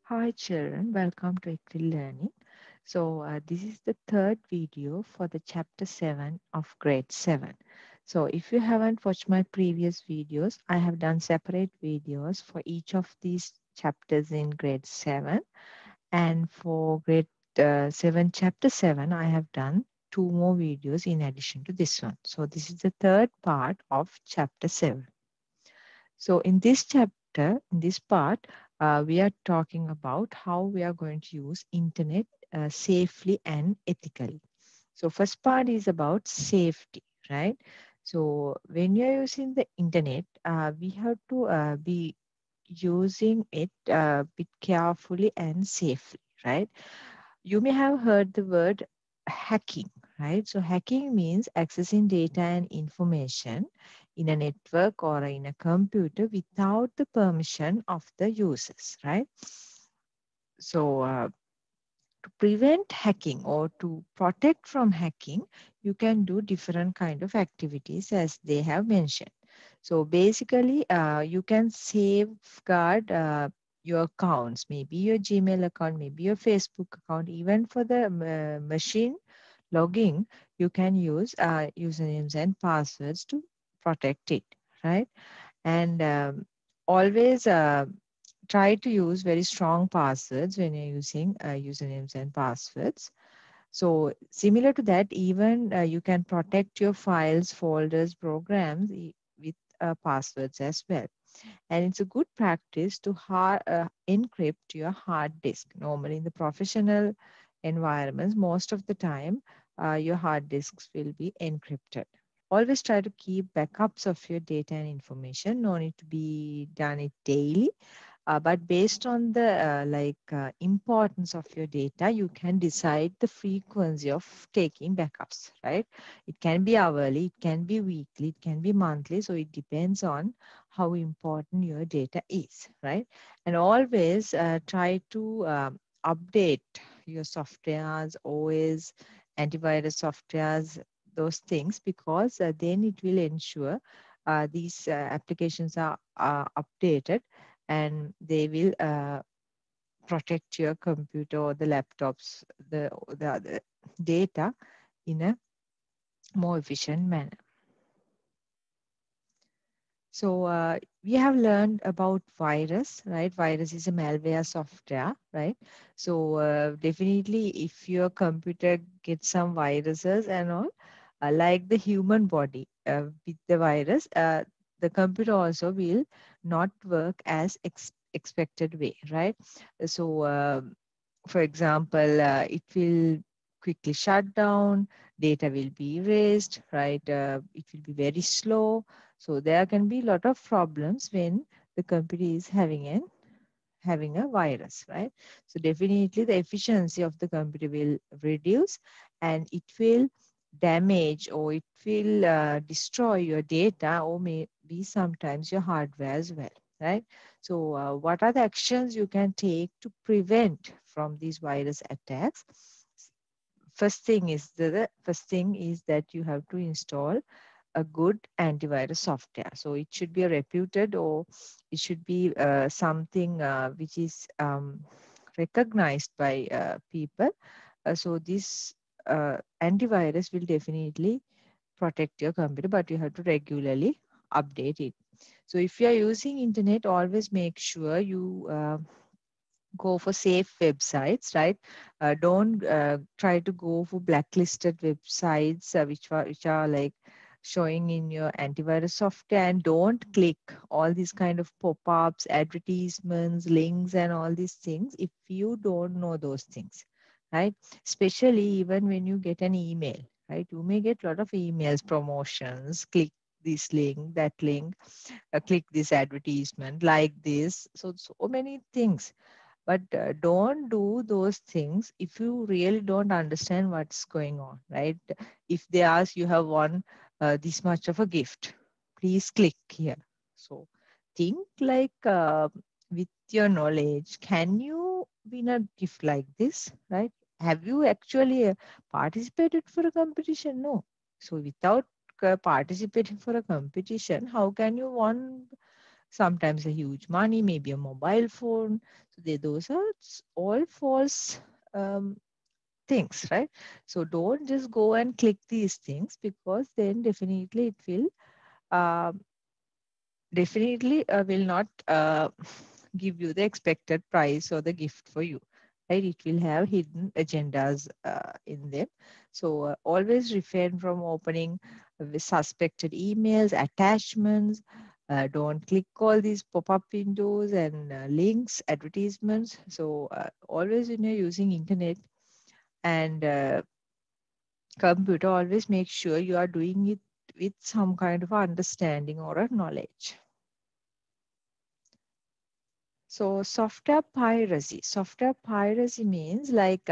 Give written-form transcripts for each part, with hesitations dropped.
Hi children, welcome to Equal Learning. This is the third video for the chapter 7 of grade 7. So if you haven't watched my previous videos, I have done separate videos for each of these chapters in grade 7. And for grade 7, chapter 7, I have done two more videos in addition to this one. So this is the third part of chapter 7. So in this chapter, in this part, we are talking about how we are going to use internet safely and ethically. So first part is about safety, right? So when you're using the internet, we have to be using it a bit carefully and safely, right? You may have heard the word hacking, right? So hacking means accessing data and information in a network or in a computer without the permission of the users, right? So to prevent hacking or to protect from hacking, you can do different kind of activities as they have mentioned. So basically, you can safeguard your accounts, maybe your Gmail account, maybe your Facebook account, even for the machine logging, you can use usernames and passwords to protect it, right? And always try to use very strong passwords when you're using usernames and passwords. So similar to that, even you can protect your files, folders, programs with passwords as well. And it's a good practice to encrypt your hard disk. Normally in the professional environments, most of the time, your hard disks will be encrypted. Always try to keep backups of your data and information. No need to be done it daily, but based on the importance of your data, you can decide the frequency of taking backups, right? It can be hourly, it can be weekly, it can be monthly. So it depends on how important your data is, right? And always try to update your softwares, OS, antivirus softwares, those things, because then it will ensure these applications are updated and they will protect your computer or the laptops, the other data in a more efficient manner. So we have learned about virus, right? Virus is a malware software, right? So definitely if your computer gets some viruses and all, like the human body with the virus, the computer also will not work as expected way, right? So for example, it will quickly shut down, data will be erased, right? It will be very slow. So there can be a lot of problems when the computer is having a virus, right? So definitely the efficiency of the computer will reduce and it will damage or it will destroy your data or maybe sometimes your hardware as well, right? So what are the actions you can take to prevent from these virus attacks? First thing is that you have to install a good antivirus software. So it should be a reputed or it should be something which is recognized by people. So this antivirus will definitely protect your computer, but you have to regularly update it. So if you are using internet, always make sure you go for safe websites, right? Don't try to go for blacklisted websites which are like showing in your antivirus software, and don't click all these kind of pop-ups, advertisements, links, and all these things if you don't know those things, right? Especially even when you get an email, right? You may get a lot of emails, promotions, click this link, that link, click this advertisement, like this. So many things, but don't do those things if you really don't understand what's going on, right? If they ask you have won this much of a gift, please click here. So think like with your knowledge, can you win a gift like this, right? Have you actually participated for a competition? No. So without participating for a competition, how can you won sometimes a huge money, maybe a mobile phone. So those are all false um, things, right? So don't just go and click these things, because then definitely it will uh, will not give you the expected price or the gift for you, right? It will have hidden agendas in them. So always refrain from opening with suspected emails, attachments. Don't click all these pop-up windows and links, advertisements. So always when you're using internet and computer, always make sure you are doing it with some kind of understanding or a knowledge. So software piracy. Software piracy means like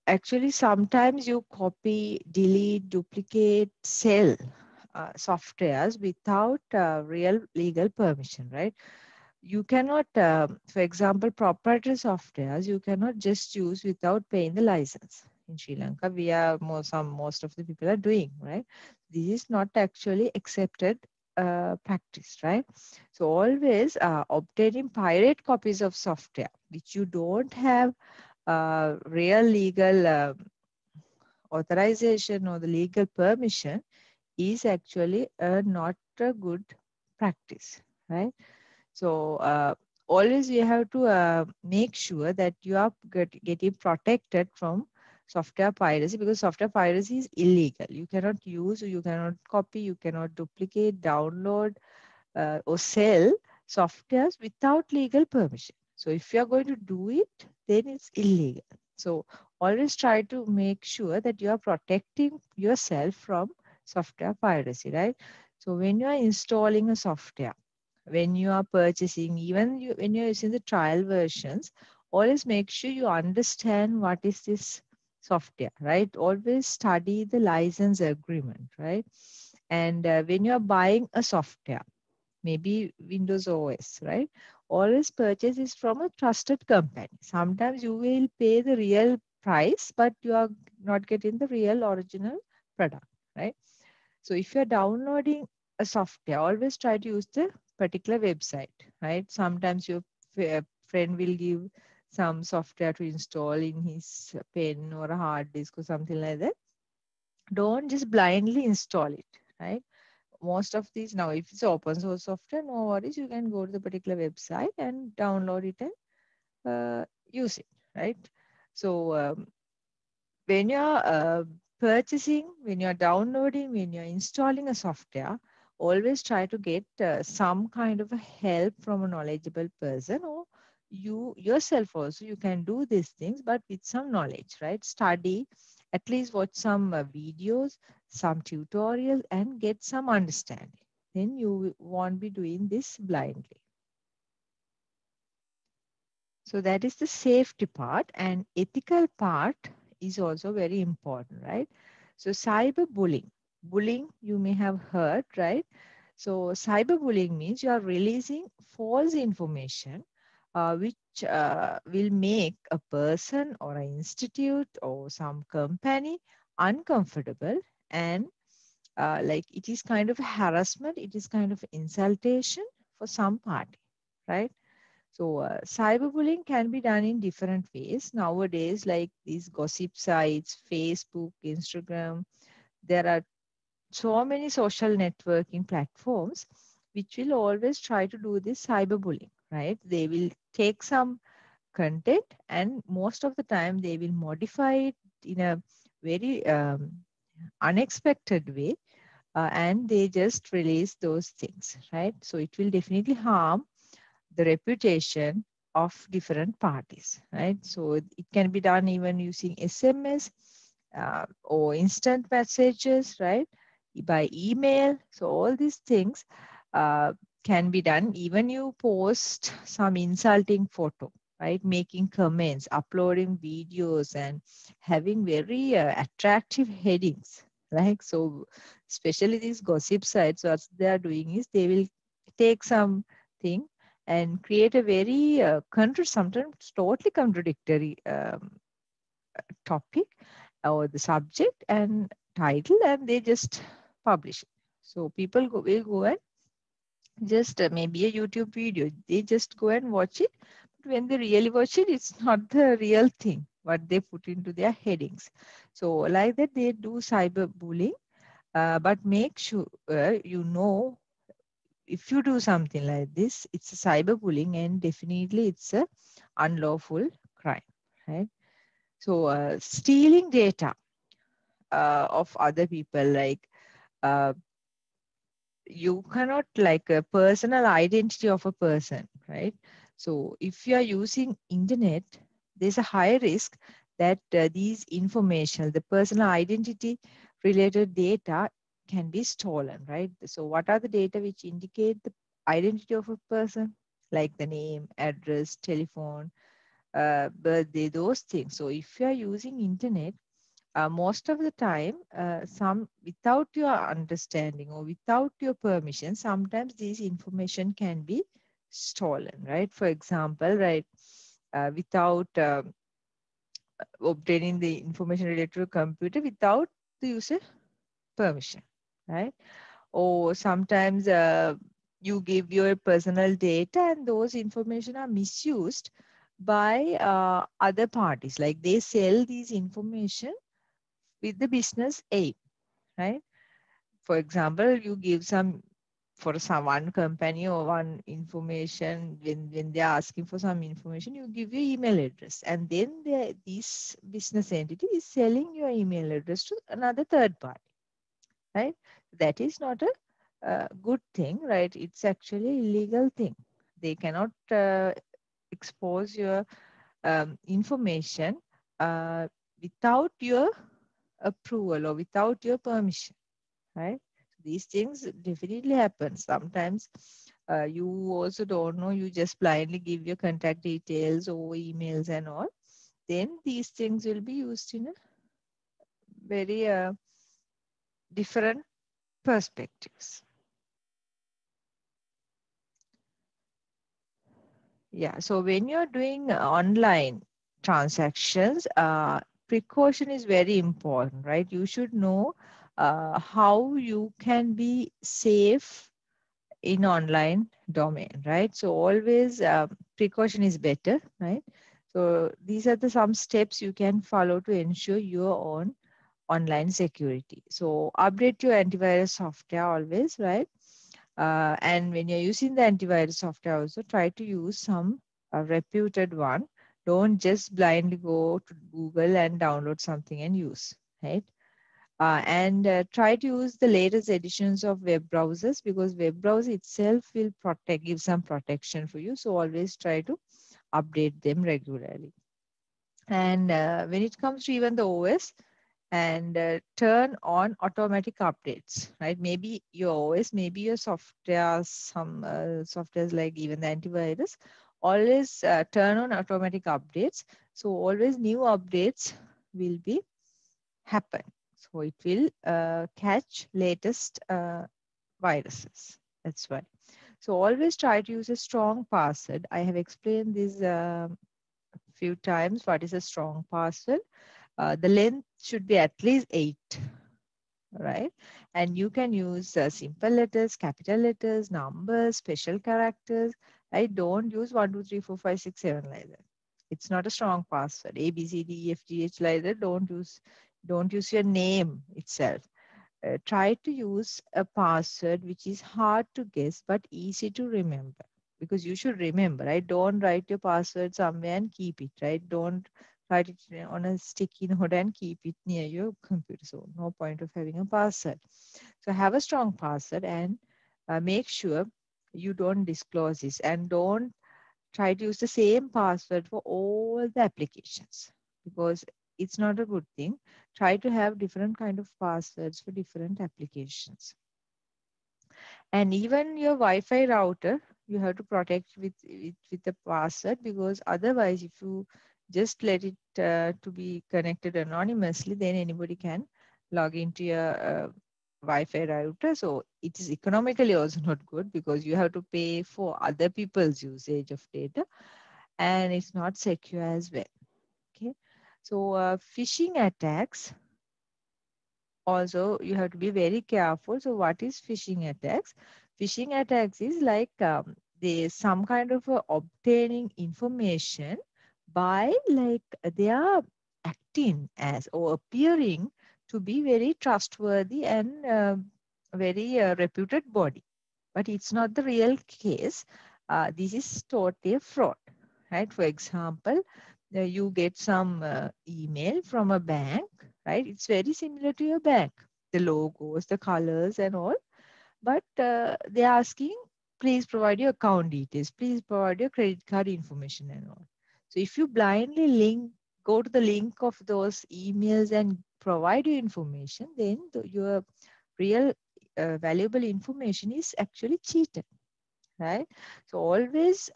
actually sometimes you copy, delete, duplicate, sell softwares without real legal permission, right? You cannot, for example, proprietary softwares, you cannot just use without paying the license. In Sri Lanka, we are most of the people are doing, right? This is not actually accepted practice, right? So always obtaining pirate copies of software which you don't have real legal authorization or the legal permission is actually not a good practice, right? So always you have to make sure that you are getting protected from software piracy, because software piracy is illegal. You cannot use, you cannot copy, you cannot duplicate, download, or sell softwares without legal permission. So if you are going to do it, then it's illegal. So always try to make sure that you are protecting yourself from software piracy, right? So when you are installing a software, when you are purchasing, even when you're using the trial versions, always make sure you understand what is this software, right? Always study the license agreement, right? And when you are buying a software, maybe Windows OS, right? Always purchase is from a trusted company. Sometimes you will pay the real price, but you are not getting the real original product, right? So if you're downloading a software, always try to use the particular website, right? Sometimes your friend will give some software to install in his pen or a hard disk or something like that. Don't just blindly install it, right? Most of these now, if it's open source software, no worries, you can go to the particular website and download it and use it, right? So when you're purchasing, when you're downloading, when you're installing a software, always try to get some kind of a help from a knowledgeable person, or you yourself also. You can do these things, but with some knowledge, right? Study, at least watch some videos, some tutorials, and get some understanding. Then you won't be doing this blindly. So that is the safety part, and ethical part is also very important, right? So cyberbullying, bullying you may have heard, right? So cyberbullying means you are releasing false information which will make a person or an institute or some company uncomfortable, and like it is kind of harassment, it is kind of insultation for some party, right? So, cyberbullying can be done in different ways nowadays, like these gossip sites, Facebook, Instagram. There are so many social networking platforms which will always try to do this cyberbullying, right? They will take some content, and most of the time they will modify it in a very unexpected way, and they just release those things, right? So, it will definitely harm the reputation of different parties, right? So it can be done even using SMS or instant messages, right? By email. So all these things uh, can be done. Even you post some insulting photo, right? Making comments, uploading videos, and having very attractive headings. Like so, especially these gossip sites, what they are doing is they will take something and create a very sometimes totally contradictory topic or the subject and title, and they just publish it. So people will go and just maybe a YouTube video. They just go and watch it. But when they really watch it, it's not the real thing, what they put into their headings. So like that, they do cyberbullying. But make sure you know, if you do something like this, it's a cyberbullying and definitely it's a unlawful crime, right? So stealing data of other people, like uh, you cannot like a personal identity of a person, right? So if you are using internet, there's a high risk that these information, the personal identity related data can be stolen, right? So what are the data which indicate the identity of a person, like the name, address, telephone, birthday, those things. So if you are using internet, most of the time, some without your understanding or without your permission, sometimes these information can be stolen, right? For example, right, without obtaining the information related to a computer without the user permission, right? Or sometimes you give your personal data and those information are misused by other parties, like they sell these information with the business aim, right? For example, you give some for some one company or one information, when they're asking for some information, you give your email address, and then this business entity is selling your email address to another third party, right? That is not a good thing, right? It's actually illegal thing. They cannot expose your information uh, without your approval or without your permission, right? These things definitely happen. Sometimes you also don't know, you just blindly give your contact details or emails and all. Then these things will be used in a very different perspectives. Yeah, so when you're doing online transactions, precaution is very important, right? You should know how you can be safe in online domain, right? So always precaution is better, right? So these are the some steps you can follow to ensure your own online security. So update your antivirus software always, right? And when you're using the antivirus software, also try to use some reputed one. Don't just blindly go to Google and download something and use, right? And try to use the latest editions of web browsers, because web browser itself will protect, give some protection for you. So always try to update them regularly. And when it comes to even the OS, and turn on automatic updates, right? Maybe your OS, maybe your software, some softwares like even the antivirus, always turn on automatic updates. So always new updates will be happen. So it will catch latest viruses. That's why. So always try to use a strong password. I have explained this few times. What is a strong password? The length should be at least 8, right? And you can use simple letters, capital letters, numbers, special characters. I don't use 1, 2, 3, 4, 5, 6, 7 like that. It's not a strong password. A, B, C, D, E, F, G, H like that. Don't use your name itself. Try to use a password which is hard to guess but easy to remember, because you should remember, right? Don't write your password somewhere and keep it, right? Don't write it on a sticky note and keep it near your computer. So no point of having a password. So have a strong password, and make sure you don't disclose this, and don't try to use the same password for all the applications, because it's not a good thing. Try to have different kind of passwords for different applications. And even your Wi-Fi router, you have to protect with the password, because otherwise if you just let it to be connected anonymously, then anybody can log into your Wi-Fi router. So it is economically also not good, because you have to pay for other people's usage of data, and it's not secure as well. Okay. So phishing attacks, also you have to be very careful. So what is phishing attacks? Phishing attacks is like there's some kind of obtaining information by like they are acting as or appearing to be very trustworthy and very reputed body, but it's not the real case. This is totally a fraud, right? For example, you get some email from a bank, right? It's very similar to your bank, the logos, the colors, and all, but they're asking, please provide your account details, please provide your credit card information and all. So if you blindly go to the link of those emails and provide your information, then your real valuable information is actually cheated, right? So always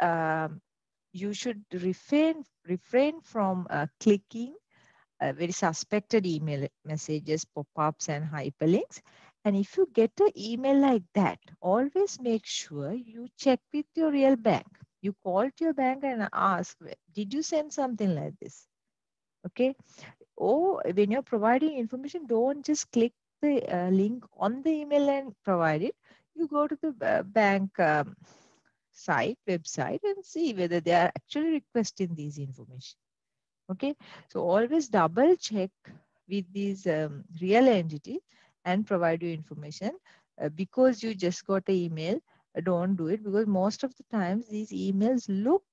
you should refrain from clicking very suspected email messages, pop-ups, and hyperlinks. And if you get an email like that, always make sure you check with your real bank. You call to your bank and ask, did you send something like this? Okay. Or when you're providing information, don't just click the link on the email and provide it. You go to the bank website, and see whether they are actually requesting these information. Okay, so always double check with these real entity and provide you information. Because you just got an email, don't do it, because most of the times these emails look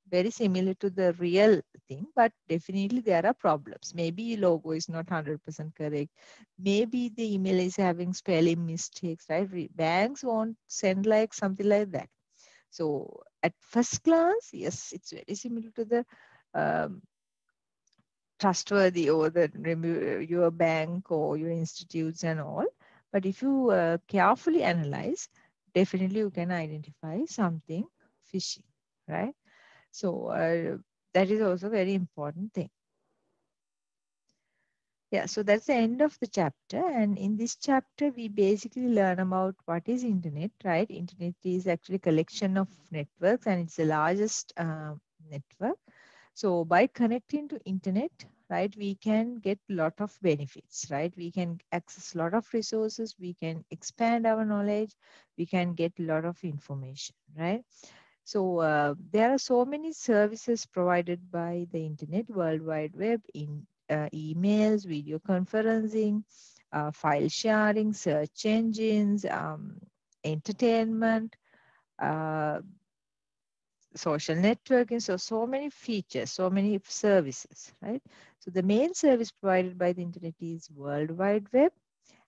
very similar to the real thing, but definitely there are problems. Maybe logo is not 100% correct. Maybe the email is having spelling mistakes, right? Banks won't send like something like that. So at first glance, yes, it's very similar to the um, trustworthy or your bank or your institutes and all. But if you carefully analyze, definitely you can identify something fishy, right? So that is also very important thing. Yeah, so that's the end of the chapter. And in this chapter, we basically learn about what is internet, right? Internet is actually a collection of networks, and it's the largest network. So by connecting to internet, right, we can get a lot of benefits, right? We can access a lot of resources, we can expand our knowledge, we can get a lot of information, right? So there are so many services provided by the internet, World Wide Web, in emails, video conferencing, file sharing, search engines, entertainment, uh, social networking. So many features, so many services, right? So the main service provided by the internet is World Wide Web.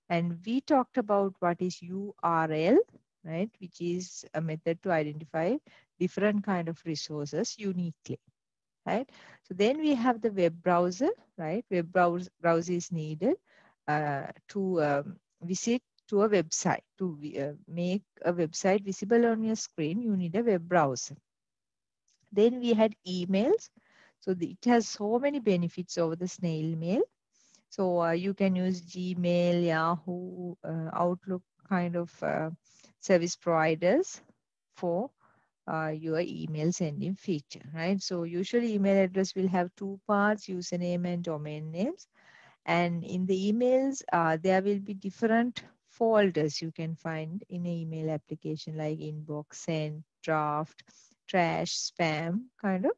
And we talked about what is URL, right? Which is a method to identify different kind of resources uniquely, right? So then we have the web browser, right? Browser is needed to visit to a website. To make a website visible on your screen, you need a web browser. Then we had emails. So it has so many benefits over the snail mail. So you can use Gmail, Yahoo, Outlook kind of service providers for your email sending feature, right? So usually email address will have two parts, username and domain names. And in the emails, there will be different folders you can find in an email application like inbox, sent, draft, trash, spam, kind of.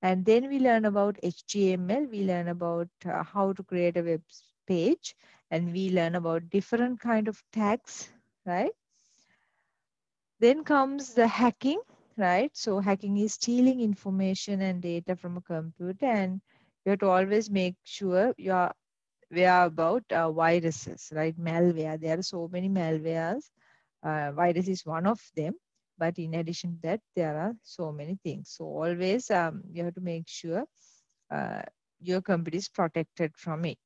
And then we learn about HTML, we learn about how to create a web page, and we learn about different kind of tags, right? Then comes the hacking, right? So hacking is stealing information and data from a computer, and you have to always make sure you are aware about viruses, right? Malware. There are so many malwares. Virus is one of them, but in addition to that, there are so many things. So always you have to make sure uh, your computer is protected from it,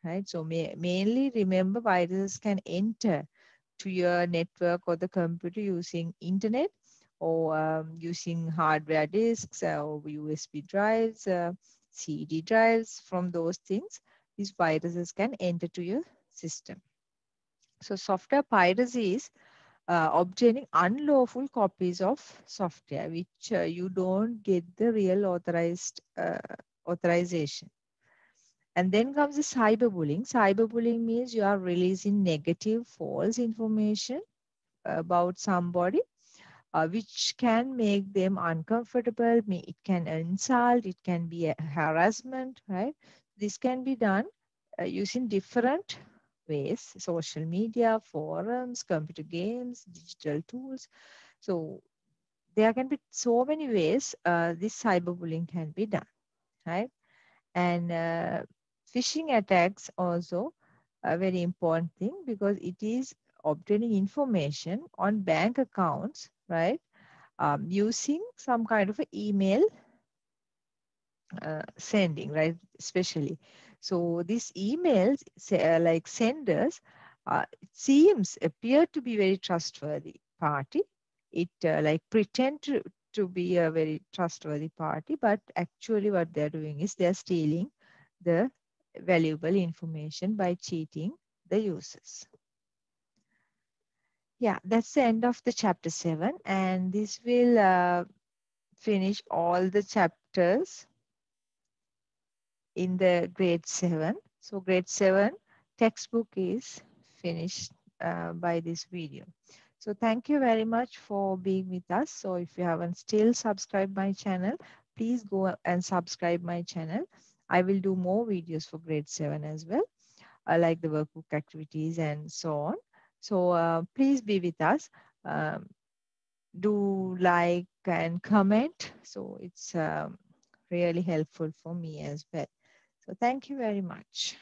right? So mainly remember, viruses can enter to your network or the computer using internet, or using hardware disks or USB drives, CD drives. From those things, these viruses can enter to your system. So software piracy is obtaining unlawful copies of software which you don't get the real authorized authorization. And then comes the cyberbullying. Cyberbullying means you are releasing negative, false information about somebody, which can make them uncomfortable. It can insult, it can be a harassment, right? This can be done using different ways: social media, forums, computer games, digital tools. So there can be so many ways this cyberbullying can be done, right? And phishing attacks also a very important thing, because it is obtaining information on bank accounts, right? Using some kind of a email sending, right? Especially. So these emails, like senders, it seems appear to be very trustworthy party. It like pretend to be a very trustworthy party, but actually what they're doing is they're stealing the valuable information by cheating the users. Yeah, that's the end of the chapter 7, and this will finish all the chapters in the grade 7. So grade 7 textbook is finished by this video. So thank you very much for being with us. So if you haven't still subscribed my channel, please go and subscribe my channel. I will do more videos for grade 7 as well, like the workbook activities and so on. So please be with us. Um, do like and comment. So it's really helpful for me as well. So thank you very much.